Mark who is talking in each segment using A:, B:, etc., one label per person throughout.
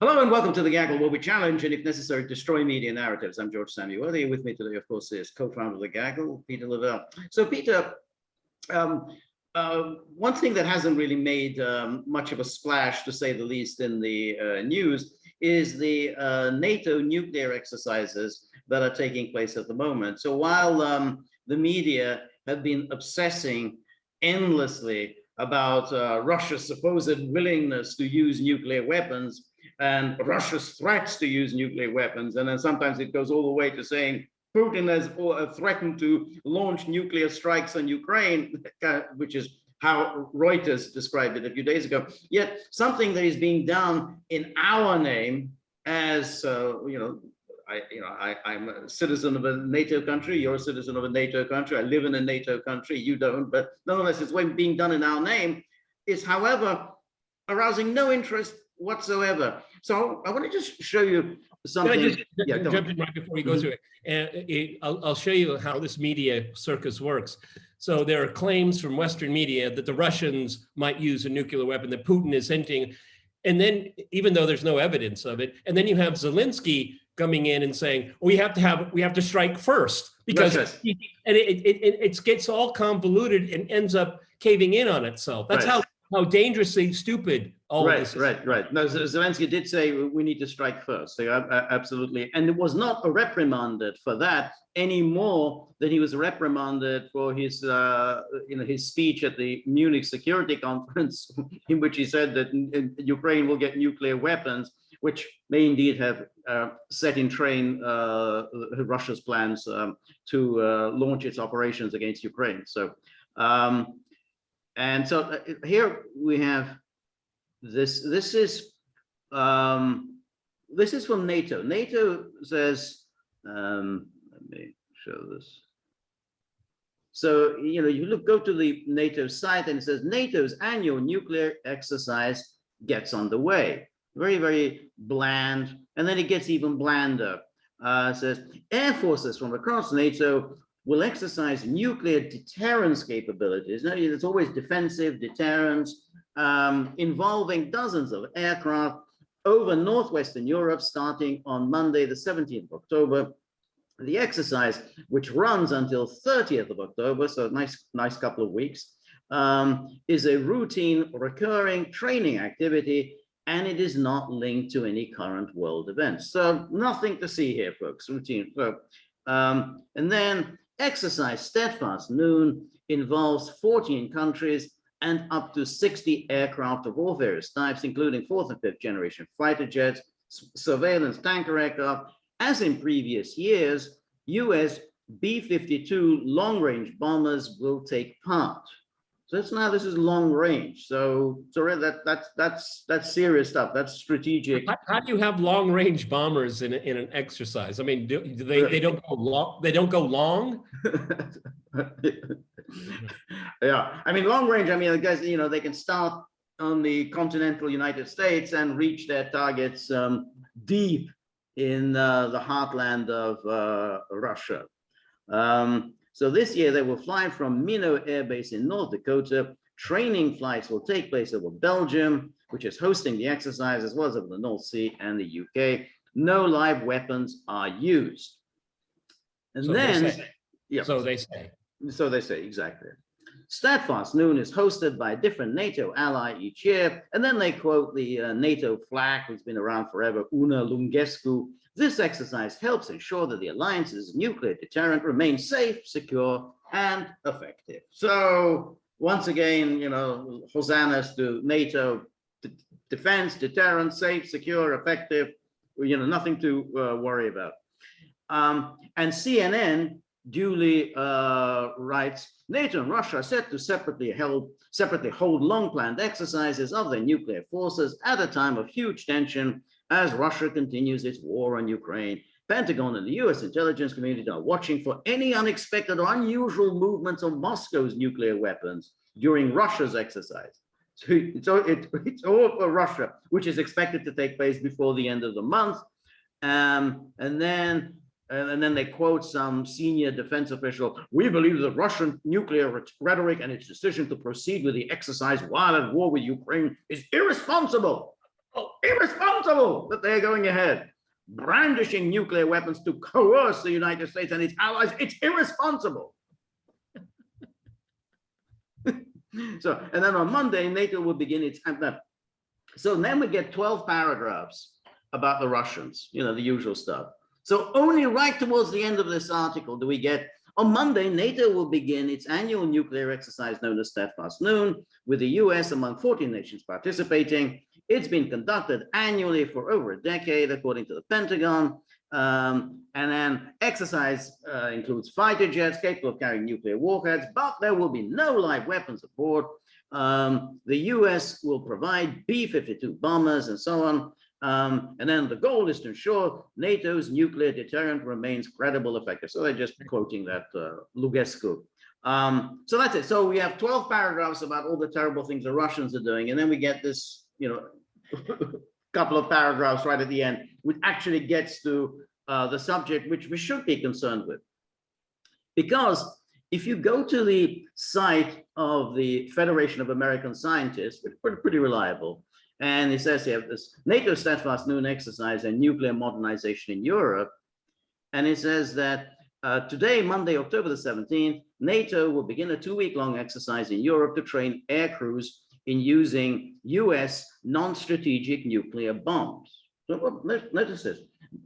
A: Hello and welcome to The Gaggle, where we challenge and, if necessary, destroy media narratives. I'm George Szamuely. With me today, of course, is co-founder of The Gaggle, Peter Lavelle. So, Peter, one thing that hasn't really made much of a splash, to say the least, in the news is the NATO nuclear exercises that are taking place at the moment. So while the media have been obsessing endlessly about Russia's supposed willingness to use nuclear weapons and Russia's threats to use nuclear weapons, and then sometimes it goes all the way to saying Putin has threatened to launch nuclear strikes on Ukraine, which is how Reuters described it a few days ago. Yet something that is being done in our name, as I'm a citizen of a NATO country, you're a citizen of a NATO country, I live in a NATO country, you don't, but nonetheless, it's being done in our name, is, however, arousing no interest whatsoever. So I want to just show you something.
B: Can I just jump in right before you go through it? I'll show you how this media circus works. So there are claims from Western media that the Russians might use a nuclear weapon, that Putin is hinting, and then, even though there's no evidence of it, and then you have Zelensky coming in and saying, we have to strike first, because it gets all convoluted and ends up caving in on itself. That's how dangerously stupid all this is.
A: Right. No, Zelensky did say we need to strike first. So, absolutely. And it was not reprimanded for that any more than he was reprimanded for his, his speech at the Munich Security Conference, in which he said that Ukraine will get nuclear weapons, which may indeed have set in train Russia's plans to launch its operations against Ukraine. So, and so here we have this. This is from NATO. NATO says, let me show this. So you go to the NATO site and it says NATO's annual nuclear exercise gets underway. Very, very bland, and then it gets even blander. It says air forces from across NATO will exercise nuclear deterrence capabilities. Now, it's always defensive deterrence, involving dozens of aircraft over northwestern Europe, starting on Monday, the 17th of October. The exercise, which runs until 30th of October, so a nice couple of weeks, is a routine, recurring training activity, and it is not linked to any current world events. So nothing to see here, folks. Routine. So, and then exercise Steadfast Noon involves 14 countries and up to 60 aircraft of all various types, including 4th and 5th generation fighter jets, surveillance tanker aircraft. As in previous years, US B-52 long-range bombers will take part. So this is long range. So that's serious stuff. That's strategic.
B: How do you have long range bombers in an exercise? I mean, do they don't go long? They don't go long.
A: Yeah, I mean, long range. I mean, the guys, they can start on the continental United States and reach their targets deep in the heartland of Russia. So this year they will fly from Minot Air Base in North Dakota. Training flights will take place over Belgium, which is hosting the exercise, as well as over the North Sea and the UK. No live weapons are used. And so they say, exactly. Steadfast Noon is hosted by a different NATO ally each year, and then they quote the NATO flag, who's been around forever, Una Lungescu. This exercise helps ensure that the alliance's nuclear deterrent remains safe, secure, and effective. So once again, hosannas to NATO, defense, deterrent, safe, secure, effective, nothing to worry about. And CNN duly writes, NATO and Russia are set to separately hold long-planned exercises of their nuclear forces at a time of huge tension as Russia continues its war on Ukraine. Pentagon and the US intelligence community are watching for any unexpected or unusual movements of Moscow's nuclear weapons during Russia's exercise. So it's all for Russia, which is expected to take place before the end of the month. And then they quote some senior defense official. We believe the Russian nuclear rhetoric and its decision to proceed with the exercise while at war with Ukraine is irresponsible. Oh, irresponsible that they're going ahead, brandishing nuclear weapons to coerce the United States and its allies. It's irresponsible. So, and then on Monday, NATO will begin its. So then we get 12 paragraphs about the Russians, you know, the usual stuff. So only right towards the end of this article do we get, on Monday, NATO will begin its annual nuclear exercise known as Steadfast Noon, with the US among 14 nations participating. It's been conducted annually for over a decade, according to the Pentagon. And then exercise includes fighter jets capable of carrying nuclear warheads, but there will be no live weapons aboard. The US will provide B-52 bombers and so on. And then the goal is to ensure NATO's nuclear deterrent remains credible, effective. So they're just quoting that Lugescu. So that's it. So we have 12 paragraphs about all the terrible things the Russians are doing. And then we get this, you know, couple of paragraphs right at the end, which actually gets to the subject which we should be concerned with. Because if you go to the site of the Federation of American Scientists, which is pretty reliable, and it says here, this NATO Steadfast Noon exercise and nuclear modernization in Europe. And it says that today, Monday, October the 17th, NATO will begin a 2-week-long exercise in Europe to train air crews in using US non-strategic nuclear bombs. So notice this,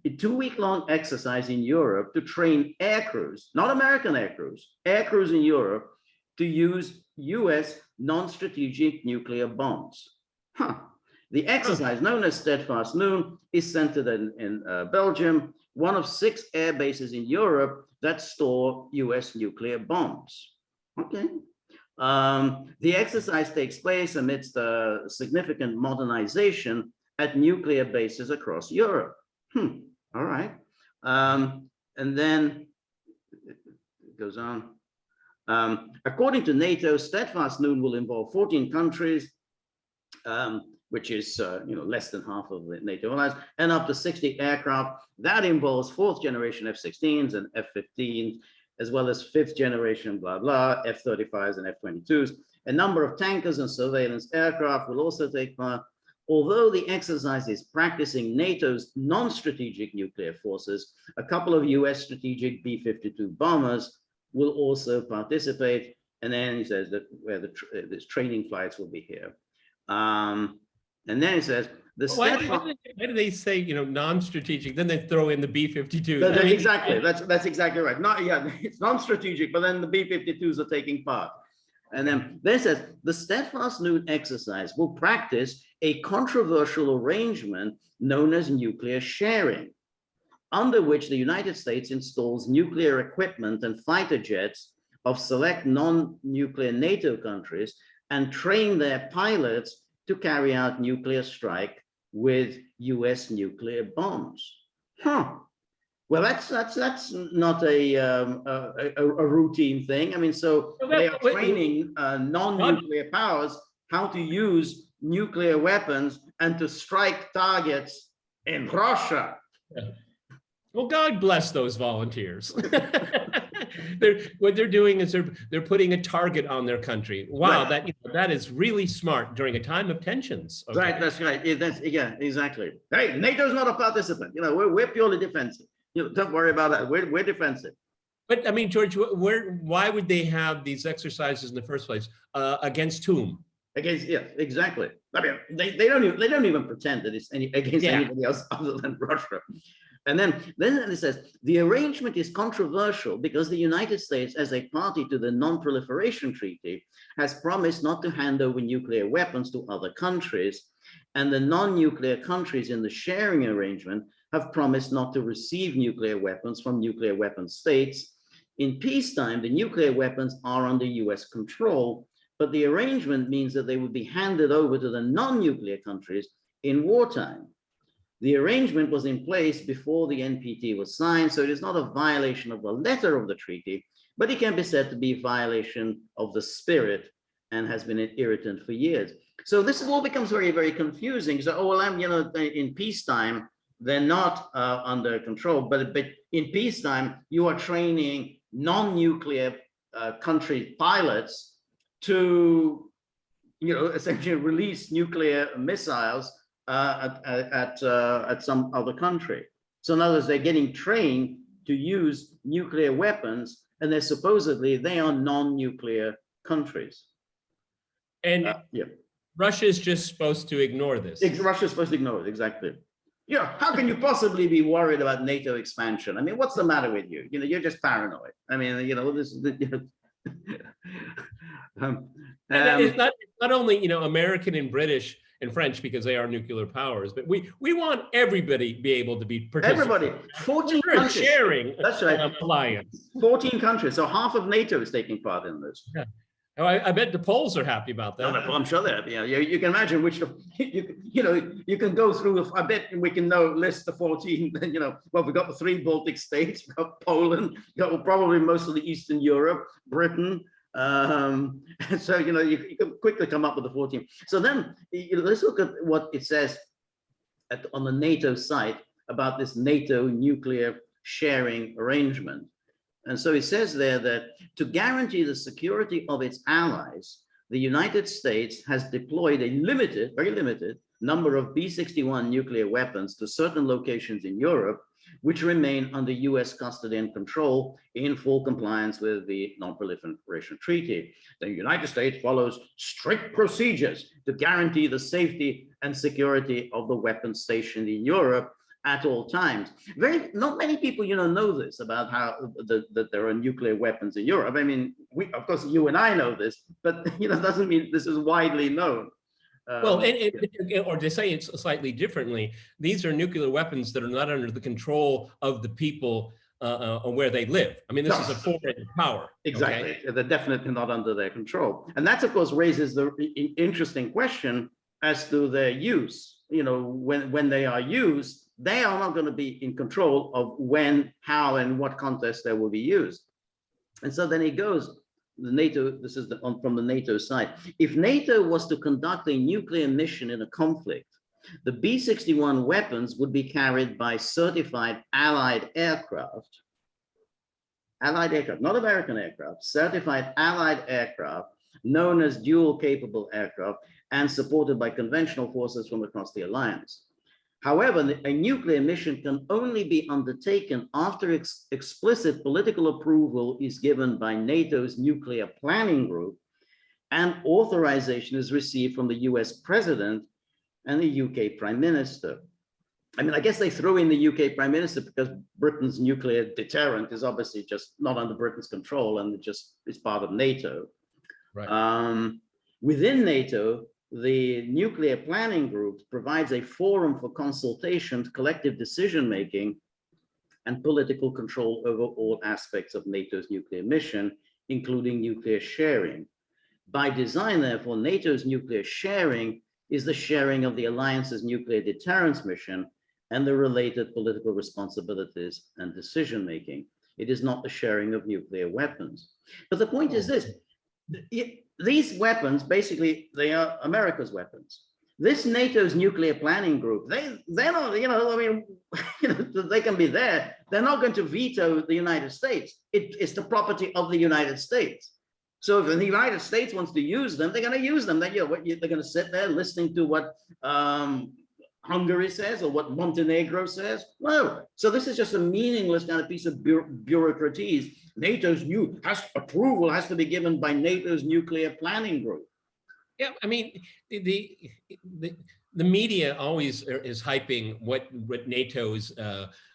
A: a 2-week-long exercise in Europe to train air crews, not American air crews in Europe to use US non-strategic nuclear bombs. Huh. The exercise, known as Steadfast Noon, is centered in Belgium, one of 6 air bases in Europe that store US nuclear bombs. Okay. The exercise takes place amidst significant modernization at nuclear bases across Europe. All right. And then it goes on. According to NATO, Steadfast Noon will involve 14 countries, which is you know, less than half of the NATO allies, and up to 60 aircraft. That involves 4th generation F-16s and F-15s, as well as 5th generation blah blah F-35s and F-22s. A number of tankers and surveillance aircraft will also take part. Although the exercise is practicing NATO's non-strategic nuclear forces, a couple of US strategic B-52 bombers will also participate. And then he says that where this training flights will be here. And then it says the
B: why do they say, you know, non-strategic? Then they throw in the B-52.
A: Exactly, that's exactly right. Not, yeah, it's non-strategic, but then the B-52s are taking part. And then it says the Steadfast Noon exercise will practice a controversial arrangement known as nuclear sharing, under which the United States installs nuclear equipment and fighter jets of select non-nuclear NATO countries and train their pilots to carry out nuclear strike with US nuclear bombs. Huh. Well, that's not a routine thing. I mean, so they are training non-nuclear powers how to use nuclear weapons and to strike targets in Russia.
B: Yeah. Well, God bless those volunteers. What they're doing is they're putting a target on their country. Wow, right. that is really smart during a time of tensions. Okay.
A: Right, that's right. Yeah, exactly. Hey, NATO's not a participant. You know, we're purely defensive. You know, don't worry about that. We're defensive.
B: But I mean, George, why would they have these exercises in the first place? Against whom?
A: Against, yeah, exactly. I mean, they don't even pretend that it's against anybody else other than Russia. And then it says, the arrangement is controversial because the United States, as a party to the Non-Proliferation Treaty, has promised not to hand over nuclear weapons to other countries. And the non-nuclear countries in the sharing arrangement have promised not to receive nuclear weapons from nuclear weapon states. In peacetime, the nuclear weapons are under US control, but the arrangement means that they would be handed over to the non-nuclear countries in wartime. The arrangement was in place before the NPT was signed, so it is not a violation of the letter of the treaty, but it can be said to be a violation of the spirit and has been an irritant for years. So this all becomes very, very confusing. So, oh, well, you know, in peacetime, they're not under control, but in peacetime, you are training non-nuclear country pilots to, you know, essentially release nuclear missiles at some other country. So in other words, they're getting trained to use nuclear weapons, and they are non-nuclear countries.
B: And
A: yeah,
B: Russia is just supposed to ignore this.
A: Russia's supposed to ignore it, exactly. Yeah, how can you possibly be worried about NATO expansion? I mean, what's the matter with you? You're just paranoid. I mean, this is
B: and it's not only American and British and French, because they are nuclear powers, but we want everybody to be able to be participating.
A: Everybody, 14 countries.
B: Sharing.
A: That's right.
B: Alliance.
A: 14 countries, so half of NATO is taking part in this.
B: Yeah. Oh, I bet the Poles are happy about that.
A: No, I'm sure they're. You can imagine which you can go through. I bet we can list the 14. Well, we've got the 3 Baltic states, we've got Poland, we've got probably most of the Eastern Europe, Britain. So you can quickly come up with the 14. So then let's look at what it says on the NATO site about this NATO nuclear sharing arrangement. And so it says there that to guarantee the security of its allies, the United States has deployed a very limited number of B-61 nuclear weapons to certain locations in Europe, which remain under US custody and control in full compliance with the Non-Proliferation Treaty. The United States follows strict procedures to guarantee the safety and security of the weapons stationed in Europe at all times. Not many people, know this about how that there are nuclear weapons in Europe. I mean, of course, you and I know this, but doesn't mean this is widely known.
B: Well, or to say it slightly differently, these are nuclear weapons that are not under the control of the people where they live. I mean, this is a foreign power.
A: Exactly.
B: Okay?
A: They're definitely not under their control. And that, of course, raises the interesting question as to their use. When they are used, they are not going to be in control of when, how, and what context they will be used. And so then it goes, the NATO, this is from the NATO side. If NATO was to conduct a nuclear mission in a conflict, the B-61 weapons would be carried by certified Allied aircraft, not American aircraft, certified Allied aircraft, known as dual capable aircraft, and supported by conventional forces from across the alliance. However, a nuclear mission can only be undertaken after explicit political approval is given by NATO's nuclear planning group and authorization is received from the US President and the UK Prime Minister. I mean, I guess they threw in the UK Prime Minister because Britain's nuclear deterrent is obviously just not under Britain's control and it just is part of NATO.
B: Right.
A: Within NATO, the nuclear planning group provides a forum for consultation, collective decision-making, and political control over all aspects of NATO's nuclear mission, including nuclear sharing. By design, therefore, NATO's nuclear sharing is the sharing of the alliance's nuclear deterrence mission and the related political responsibilities and decision-making. It is not the sharing of nuclear weapons. But the point is this. These weapons, basically, they are America's weapons. This NATO's nuclear planning group, they're not, they can be there. They're not going to veto the United States. It's the property of the United States. So if the United States wants to use them, they're going to use them. They're going to sit there listening to what Hungary says or what Montenegro says. No. So this is just a meaningless kind of piece of bureaucraties. NATO's approval has to be given by NATO's nuclear planning group.
B: Yeah, I mean, the media always is hyping what NATO's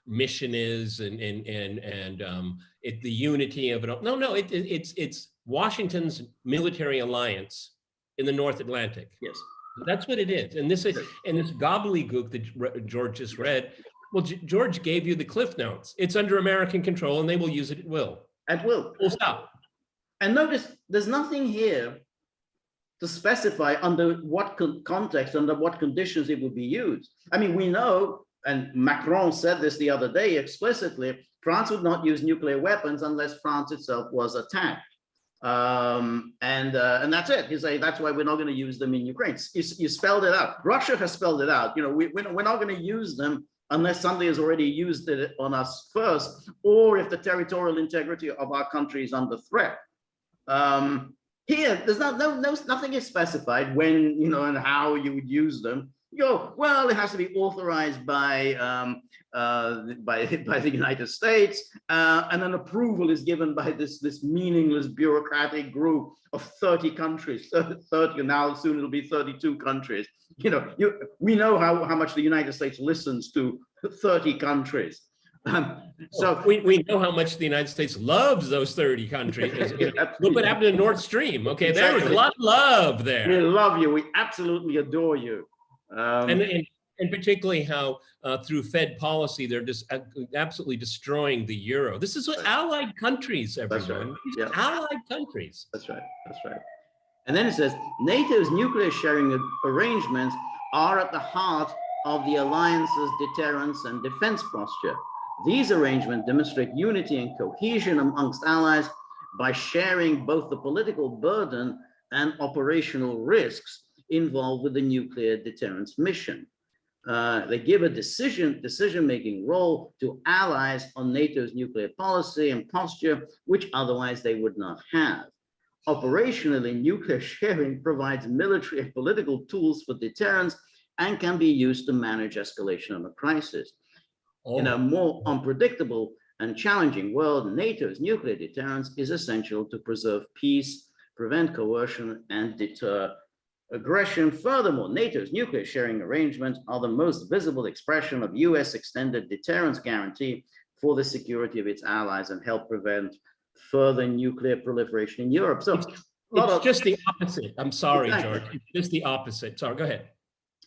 B: mission is and the unity of it all. No, it's Washington's military alliance in the North Atlantic.
A: Yes.
B: That's what it is. And this gobbledygook that George just read, well, George gave you the Cliff Notes. It's under American control and they will use it at will.
A: At will.
B: Full stop.
A: And notice there's nothing here to specify under what context, under what conditions it would be used. I mean, we know, and Macron said this the other day explicitly, France would not use nuclear weapons unless France itself was attacked. And that's it. You say that's why we're not going to use them in Ukraine. You spelled it out. Russia has spelled it out. We're not going to use them unless somebody has already used it on us first, or if the territorial integrity of our country is under threat. Here, there's nothing is specified when, and how you would use them. You go, well, it has to be authorized by the United States, and then approval is given by this meaningless bureaucratic group of 30 countries. 30 now, soon it'll be 32 countries. You know, we know how much the United States listens to 30 countries. So
B: we know how much the United States loves those 30 countries. Look what happened to Nord Stream. Okay, exactly. There was a lot of love there.
A: We love you. We absolutely adore you.
B: And particularly how through Fed policy, they're just absolutely destroying the euro. This is what allied countries, everyone.
A: That's right.
B: These are allied countries.
A: That's right. That's right. And then it says, NATO's nuclear sharing arrangements are at the heart of the alliance's deterrence and defense posture. These arrangements demonstrate unity and cohesion amongst allies by sharing both the political burden and operational risks involved with the nuclear deterrence mission. They give a decision-making role to allies on NATO's nuclear policy and posture, which otherwise they would not have. Operationally, nuclear sharing provides military and political tools for deterrence and can be used to manage escalation of a crisis. In a more unpredictable and challenging world, NATO's nuclear deterrence is essential to preserve peace, prevent coercion, and deter aggression. Furthermore, NATO's nuclear sharing arrangements are the most visible expression of US extended deterrence guarantee for the security of its allies and help prevent further nuclear proliferation in Europe. So
B: it's just the opposite. I'm sorry, exactly. George. It's just the opposite. Sorry, go ahead.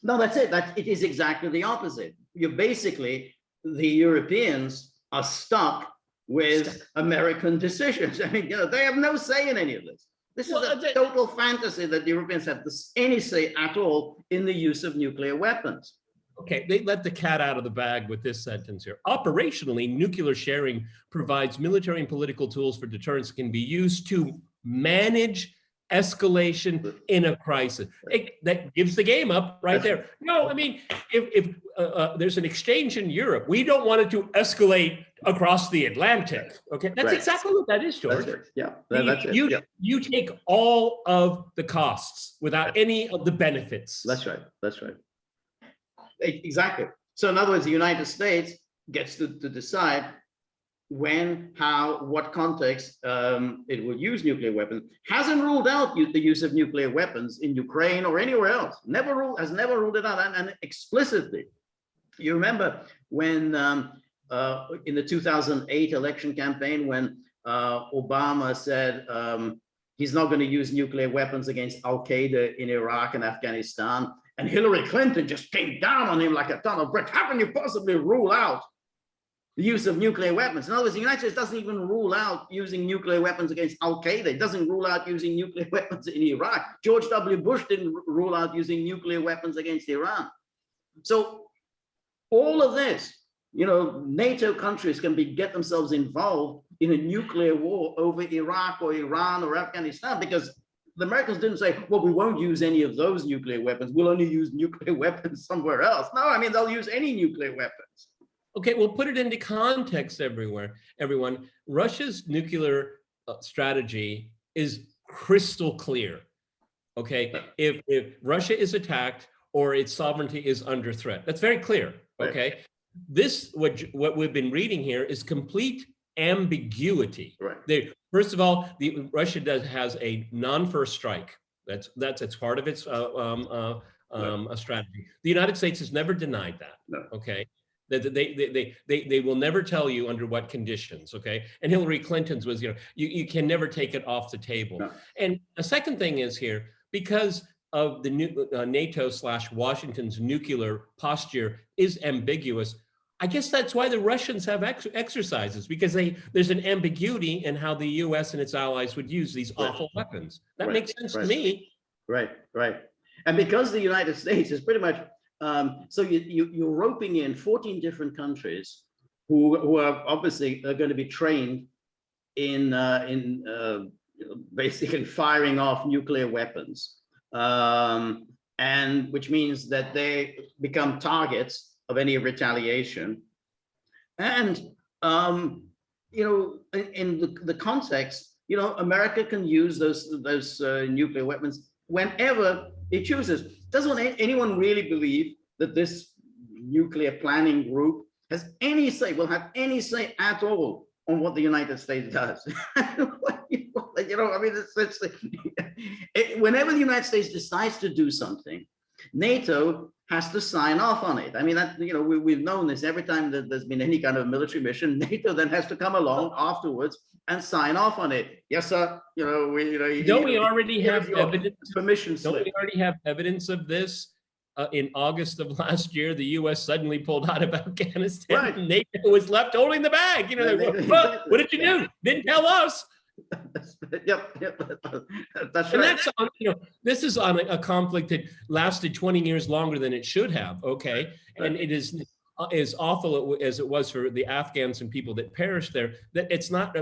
A: No, that's it. It is exactly the opposite. You're basically, the Europeans are stuck with American decisions. I mean, they have no say in any of this. This is a total fantasy that the Europeans have any say at all in the use of nuclear weapons.
B: Okay, they let the cat out of the bag with this sentence here. Operationally, nuclear sharing provides military and political tools for deterrence that can be used to manage escalation in a crisis. That gives the game up right there. No, I mean, if there's an exchange in Europe, we don't want it to escalate across the Atlantic. Okay, that's exactly what that is, George.
A: Yeah,
B: you take all of the costs without any of the benefits.
A: That's right. That's right. Exactly. So in other words, the United States gets to decide when, how, what context it will use nuclear weapons. Hasn't ruled out the use of nuclear weapons in Ukraine or anywhere else. Has never ruled it out, and explicitly. You remember when in the 2008 election campaign, when Obama said he's not going to use nuclear weapons against Al-Qaeda in Iraq and Afghanistan, and Hillary Clinton just came down on him like a ton of bricks. How can you possibly rule out the use of nuclear weapons? In other words, the United States doesn't even rule out using nuclear weapons against Al-Qaeda. It doesn't rule out using nuclear weapons in Iraq. George W. Bush didn't rule out using nuclear weapons against Iran. So all of this, NATO countries can get themselves involved in a nuclear war over Iraq or Iran or Afghanistan, because the Americans didn't say, well, we won't use any of those nuclear weapons. We'll only use nuclear weapons somewhere else. No, I mean, they'll use any nuclear weapons.
B: Okay, we'll put it into context everyone. Russia's nuclear strategy is crystal clear. Okay, if Russia is attacked or its sovereignty is under threat, that's very clear. Okay, what we've been reading here is complete ambiguity.
A: Right.
B: First of all, Russia has a non-first strike. That's part of its strategy. The United States has never denied that.
A: No.
B: Okay. They will never tell you under what conditions, okay? And Hillary Clinton's was, you can never take it off the table.
A: No.
B: And a second thing is here, because of the NATO/Washington's nuclear posture is ambiguous, I guess that's why the Russians have exercises, because there's an ambiguity in how the US and its allies would use these awful weapons. That makes sense to me.
A: Right. And because the United States is pretty much, so you're roping in 14 different countries who are obviously going to be trained in basically firing off nuclear weapons, and which means that they become targets of any retaliation. And in the context, America can use those nuclear weapons whenever it chooses. Doesn't anyone really believe that this nuclear planning group has any say, will have any say at all on what the United States does? You know, I mean, whenever the United States decides to do something, NATO has to sign off on it. I mean, that, you know, we've known this. Every time that there's been any kind of military mission, NATO then has to come along afterwards and sign off on it. Yes, sir. You know,
B: don't we already have evidence?
A: Permission slip.
B: Don't we already have evidence of this? In August of last year, the U.S. suddenly pulled out of Afghanistan.
A: Right.
B: And NATO was left holding the bag. You know, well, what did you do? Didn't tell us.
A: Yep, that's right.
B: And that's on, you know, this is on a conflict that lasted 20 years longer than it should have. Okay, right. And it is as awful as it was for the Afghans and people that perished there. That it's not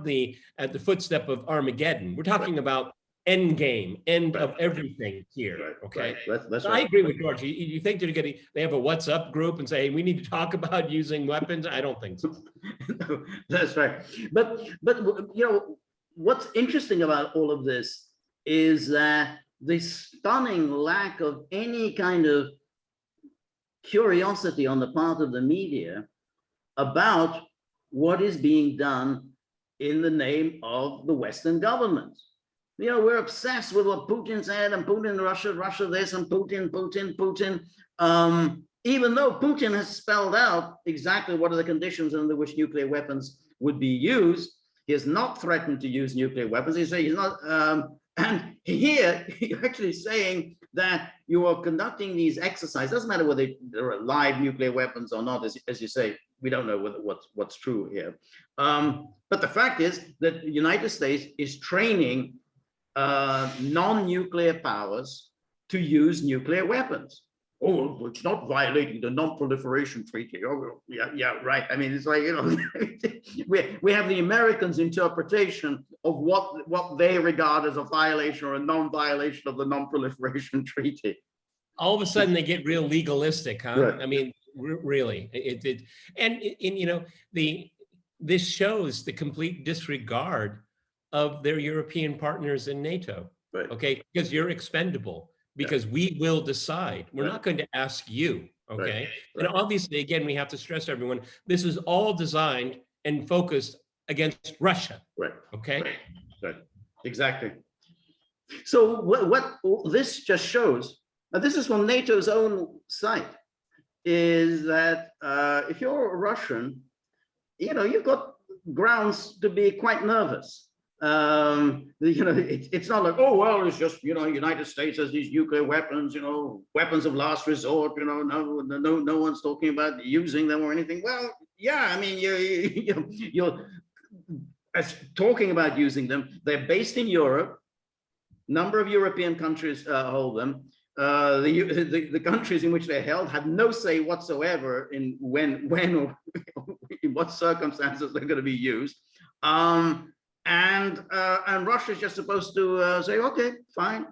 B: the at the footstep of Armageddon. We're talking about end game, end of everything here.
A: Right.
B: Okay,
A: That's
B: so
A: right.
B: I agree with George. You think they have a WhatsApp group and say, hey, we need to talk about using weapons? I don't think so.
A: No, that's right. But you know, what's interesting about all of this is that the stunning lack of any kind of curiosity on the part of the media about what is being done in the name of the Western governments. You know, we're obsessed with what Putin said, and Putin, Russia this, and Putin. Even though Putin has spelled out exactly what are the conditions under which nuclear weapons would be used, he has not threatened to use nuclear weapons. He's not, and here you're actually saying that you are conducting these exercises. Doesn't matter whether there are live nuclear weapons or not, as you say. We don't know what's true here. But the fact is that the United States is training non-nuclear powers to use nuclear weapons. Oh, it's not violating the non-proliferation treaty. Oh, yeah, right. I mean, it's like, you know, we have the Americans' interpretation of what they regard as a violation or a non-violation of the non-proliferation treaty.
B: All of a sudden, they get real legalistic, huh?
A: Right.
B: I mean, really, and you know, this shows the complete disregard of their European partners in NATO.
A: Right.
B: Okay, because you're expendable. Because we will decide. We're not going to ask you, okay?
A: Right.
B: And obviously, again, we have to stress everyone, this is all designed and focused against Russia.
A: Right.
B: Okay?
A: Right. Exactly. So what this just shows, and this is from NATO's own site, is that if you're a Russian, you know, you've got grounds to be quite nervous. You know, it's not like, oh, well, it's just, you know, United States has these nuclear weapons, you know, weapons of last resort, you know, no one's talking about using them or anything. Well, yeah, I mean, you're talking about using them. They're based in Europe. Number of European countries hold them. The countries in which they're held have no say whatsoever in when or in what circumstances they're going to be used. And Russia's just supposed to say, okay, fine.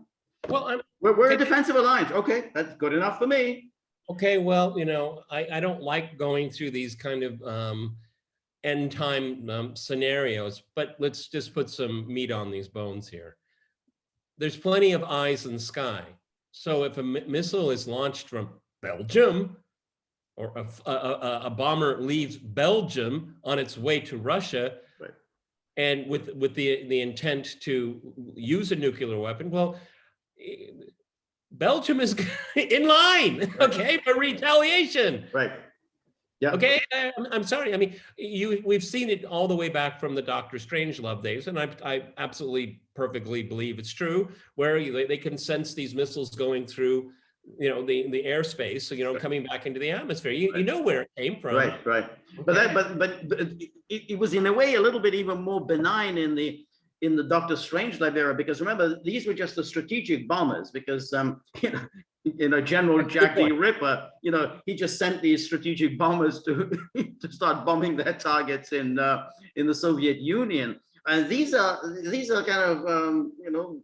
A: Well, we're a defensive alliance. Okay, that's good enough for me.
B: Okay, well, you know, I don't like going through these kind of end time scenarios, but let's just put some meat on these bones here. There's plenty of eyes in the sky. So if a missile is launched from Belgium, or a bomber leaves Belgium on its way to Russia, and with the intent to use a nuclear weapon, well, Belgium is in line, okay, for retaliation.
A: Right. Yeah.
B: Okay, I'm sorry. I mean, we've seen it all the way back from the Dr. Strangelove days, and I absolutely perfectly believe it's true, where they can sense these missiles going through, you know, the airspace, so, you know, coming back into the atmosphere. You know where it came from.
A: Right. Okay. But it was in a way a little bit even more benign in the Dr. Strangelove era, because remember, these were just the strategic bombers, because you know, General Jack D. Ripper, you know, he just sent these strategic bombers to start bombing their targets in the Soviet Union. And these are kind of you know,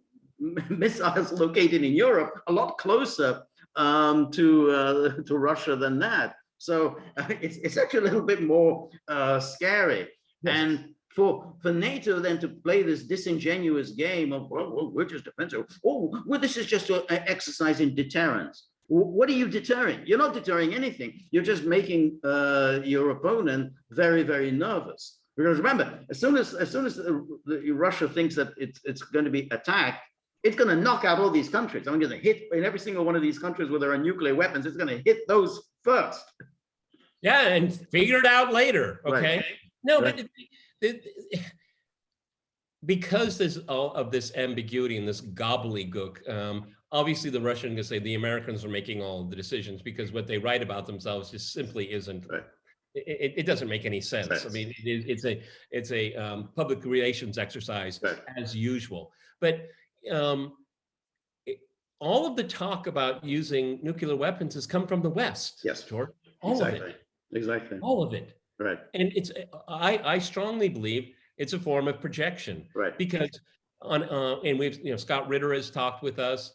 A: missiles located in Europe, a lot closer to Russia than that. So it's actually a little bit more scary.
B: Yes.
A: And for NATO then to play this disingenuous game of, well, we're just defensive. Oh, well, this is just an exercise in deterrence. What are you deterring? You're not deterring anything. You're just making your opponent very, very nervous. Because remember, as soon as Russia thinks that it's going to be attacked, it's going to knock out all these countries. I'm going to hit in every single one of these countries where there are nuclear weapons. It's going to hit those first.
B: Yeah, and figure it out later. Okay.
A: Right.
B: No,
A: right.
B: but because there's all of this ambiguity and this gobbledygook, obviously the Russians can say the Americans are making all of the decisions, because what they write about themselves just simply isn't. Right. It doesn't make any sense. I mean, it's a public relations exercise, right, as usual. But all of the talk about using nuclear weapons has come from the West.
A: Yes,
B: George. All of it.
A: Exactly.
B: All of it.
A: Right.
B: And I strongly believe it's a form of projection. Right. Because and we've, Scott Ritter has talked with us.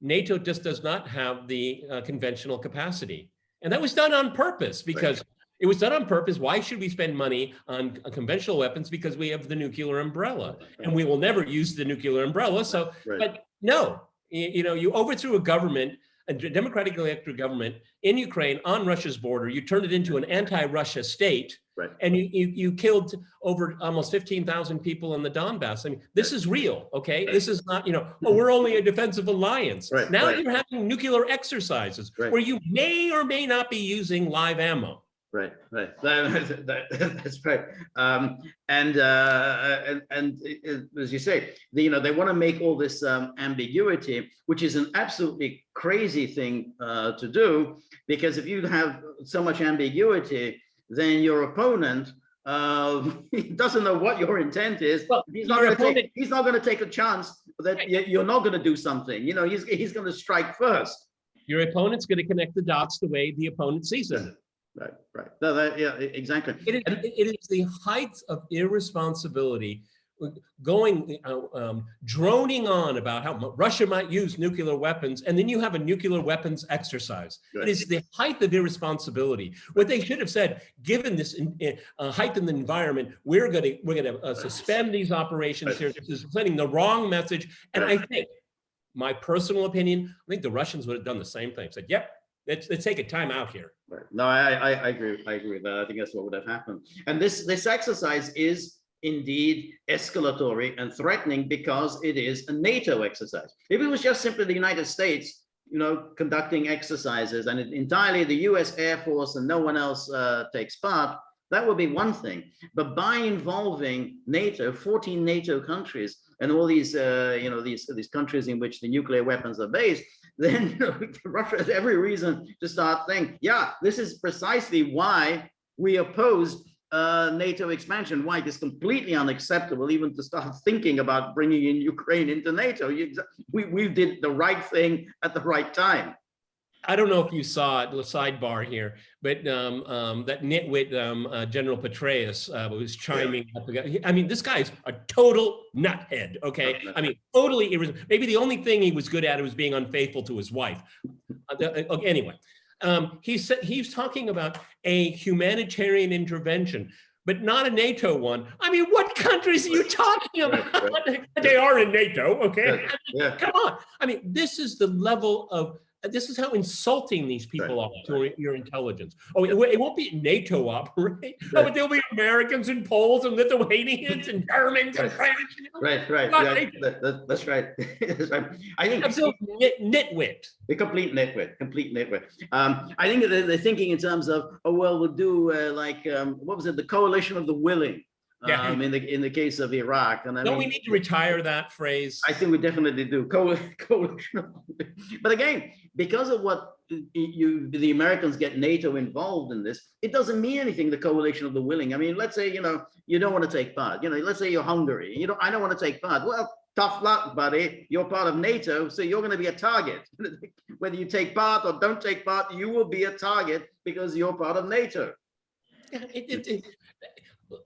B: NATO just does not have the conventional capacity. And that was done on purpose, because right, it was done on purpose. Why should we spend money on conventional weapons? Because we have the nuclear umbrella, and we will never use the nuclear umbrella. So, right, but no, you overthrew a government, a democratically elected government in Ukraine on Russia's border. You turned it into an anti-Russia state, right, and you killed over almost 15,000 people in the Donbass. I mean, this is real, okay? Right. This is not, oh, we're only a defensive alliance. Right. Now right, you're having nuclear exercises, right, where you may or may not be using live ammo. Right, right. That's right. And as you say, they want to make all this ambiguity, which is an absolutely crazy thing to do, because if you have so much ambiguity, then your opponent doesn't know what your intent is. Well, he's not going to take a chance that you're not going to do something. He's going to strike first. Your opponent's going to connect the dots the way the opponent sees them. Right, right. No, yeah, exactly. It is the height of irresponsibility, going, droning on about how Russia might use nuclear weapons, and then you have a nuclear weapons exercise. Right. It is the height of irresponsibility. What they should have said, given this heightened environment, we're going to suspend these operations here. This is sending the wrong message. And I think, my personal opinion, I think the Russians would have done the same thing. Said, yep, let's take a time out here. Right. No, I agree. I agree with that. I think that's what would have happened. And this exercise is indeed escalatory and threatening, because it is a NATO exercise. If it was just simply the United States, conducting exercises, and entirely the US Air Force and no one else takes part, that would be one thing. But by involving NATO, 14 NATO countries, and all these, these countries in which the nuclear weapons are based, then Russia has every reason to start thinking, yeah, this is precisely why we oppose NATO expansion, why it is completely unacceptable even to start thinking about bringing in Ukraine into NATO. We did the right thing at the right time. I don't know if you saw it, the sidebar here, but that nitwit General Petraeus was chiming up. I mean, this guy's a total nuthead, okay? I mean, totally irresponsible. Maybe the only thing he was good at was being unfaithful to his wife. Anyway, he's talking about a humanitarian intervention, but not a NATO one. I mean, what countries are you talking about? Right. They are in NATO, okay? Yeah. Come on. I mean, this is the level of, this is how insulting these people are to your intelligence. Oh, it won't be NATO operate, but there'll be Americans and Poles and Lithuanians and Germans and French. Right. Yeah, that's right. That's right. I think absolute nitwit. A complete nitwit. I think they're thinking in terms of, oh well, we'll do what was it, the coalition of the willing. Yeah. In the case of Iraq, and don't we need to retire that phrase? I think we definitely do. Coalition. But again, because of what the Americans get NATO involved in this, it doesn't mean anything. The coalition of the willing. I mean, let's say you don't want to take part. Let's say you're Hungary. I don't want to take part. Well, tough luck, buddy. You're part of NATO, so you're going to be a target. Whether you take part or don't take part, you will be a target because you're part of NATO.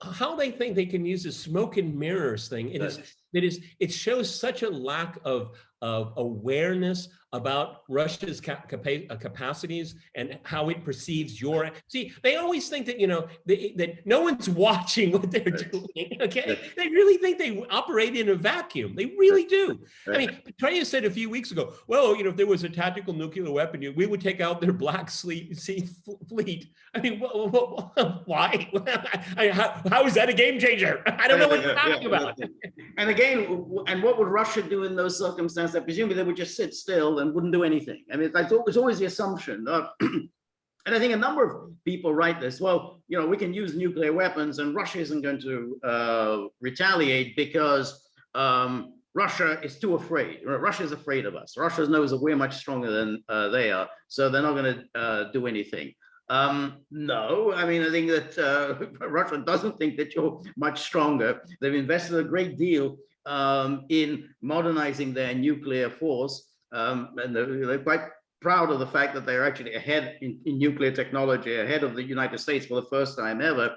B: How they think they can use this smoke and mirrors thing, it shows such a lack of awareness about Russia's capacities and how it perceives your. See, they always think that, you know, that no one's watching what they're doing. Okay, they really think they operate in a vacuum. They really do. I mean, Petraeus said a few weeks ago, well, you know, if there was a tactical nuclear weapon, we would take out their Black Sea fleet. I mean, why? How is that a game changer? I don't know what you're talking about.
A: And again, and what would Russia do in those circumstances? Presumably they would just sit still and wouldn't do anything. I mean, it's always the assumption. And I think a number of people write this, well, you know, we can use nuclear weapons and Russia isn't going to retaliate because Russia is too afraid. Russia is afraid of us. Russia knows that we're much stronger than they are, so they're not going to do anything. No, I mean, I think that Russia doesn't think that you're much stronger. They've invested a great deal in modernizing their nuclear force, and they're quite proud of the fact that they're actually ahead in nuclear technology, ahead of the United States for the first time ever.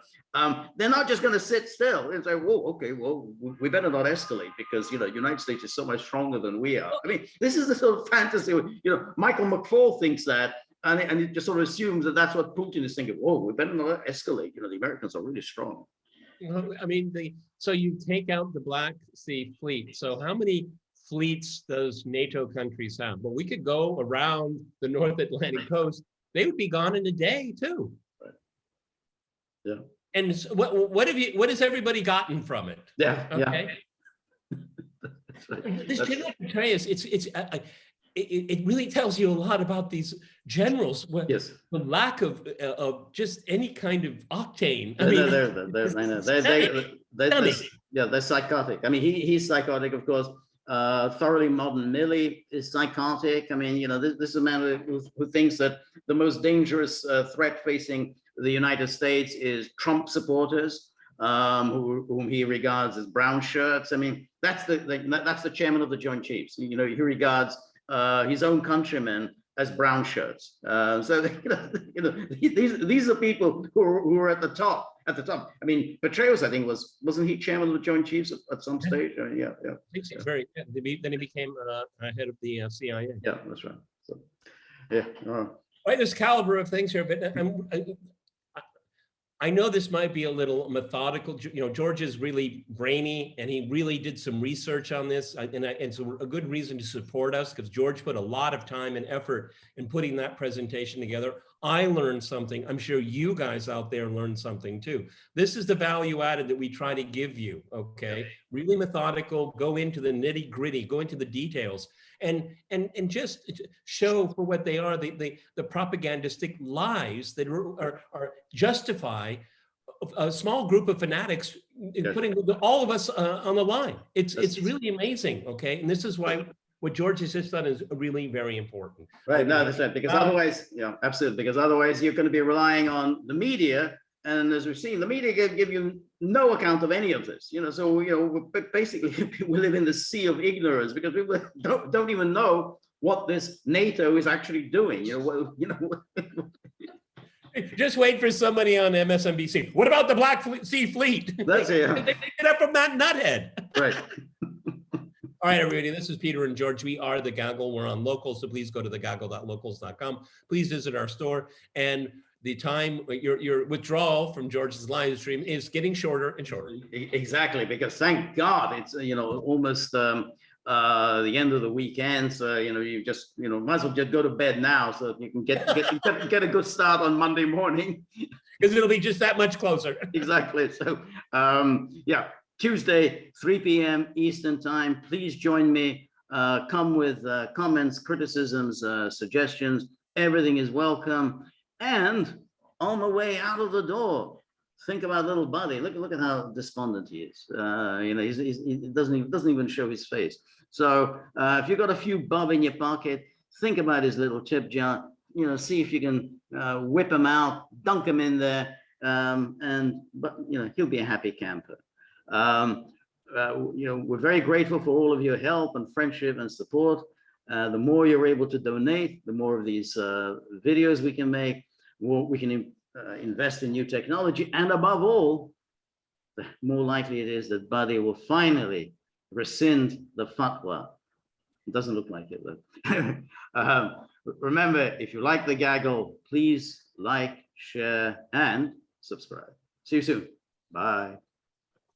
A: They're not just going to sit still and say, "Whoa, okay, well, we better not escalate because, you know, the United States is so much stronger than we are." I mean, this is the sort of fantasy. You know, Michael McFaul thinks that. And it just sort of assumes that that's what Putin is thinking. Whoa, we better not escalate. You know, the Americans are really strong.
B: I mean, so you take out the Black Sea fleet. So how many fleets does NATO countries have? Well, we could go around the North Atlantic coast. They would be gone in a day too.
A: Right. Yeah.
B: And so what has everybody gotten from it?
A: Yeah.
B: Okay.
A: Yeah. Right.
B: This General Petraeus, it really tells you a lot about these generals.
A: Yes.
B: The lack of just any kind of octane.
A: They're psychotic. I mean, he's psychotic, of course. Thoroughly modern Milley is psychotic. I mean, you know, this is a man who thinks that the most dangerous threat facing the United States is Trump supporters, whom he regards as brown shirts. I mean, that's the chairman of the Joint Chiefs. You know, he regards his own countrymen as brown shirts. So these are people who are at the top. I mean, Petraeus, I think, wasn't he chairman of the Joint Chiefs at some stage? Yeah.
B: I think so. Then he became head of the CIA.
A: Yeah, that's right. So, yeah.
B: Right, there's caliber of things here, but I know this might be a little methodical. You know, George is really brainy, and he really did some research on this, and it's a good reason to support us because George put a lot of time and effort in putting that presentation together. I learned something. I'm sure you guys out there learned something too. This is the value added that we try to give you, okay? Really methodical, go into the nitty gritty, go into the details, and just show for what they are, the propagandistic lies that are justify a small group of fanatics putting all of us on the line. It's really amazing, okay? And this is why what George has just done is really very important.
A: Right, no, that's right, because otherwise, yeah, absolutely, because otherwise you're going to be relying on the media, and as we've seen, the media give you no account of any of this, you know, so, you know, basically we live in the sea of ignorance because people don't even know what this NATO is actually doing, you know.
B: Just wait for somebody on MSNBC. What about the Black Sea Fleet?
A: That's it. Yeah.
B: They picked it up from that nuthead.
A: Right.
B: All right, everybody, this is Peter and George. We are The Gaggle. We're on Local, so please go to thegaggle.locals.com. Please visit our store. And the time, your withdrawal from George's live stream is getting shorter and shorter.
A: Exactly, because thank God it's, you know, almost the end of the weekend. So, you know, you just, you know, might as well just go to bed now so that you can get a good start on Monday morning.
B: Because it'll be just that much closer.
A: Exactly. So, yeah. Tuesday, 3 p.m. Eastern time. Please join me. Come with comments, criticisms, suggestions. Everything is welcome. And on the way out of the door, think about little Buddy. Look at how despondent he is. You know, he doesn't even show his face. So if you've got a few bob in your pocket, think about his little tip jar. You know, see if you can whip him out, dunk him in there, but you know, he'll be a happy camper. You know, we're very grateful for all of your help and friendship and support. The more you're able to donate, the more of these videos we can make, we can invest in new technology, and above all, the more likely it is that Buddy will finally rescind the fatwa It doesn't look like it, but remember, if you like the gaggle, please like, share, and subscribe. See you soon. Bye.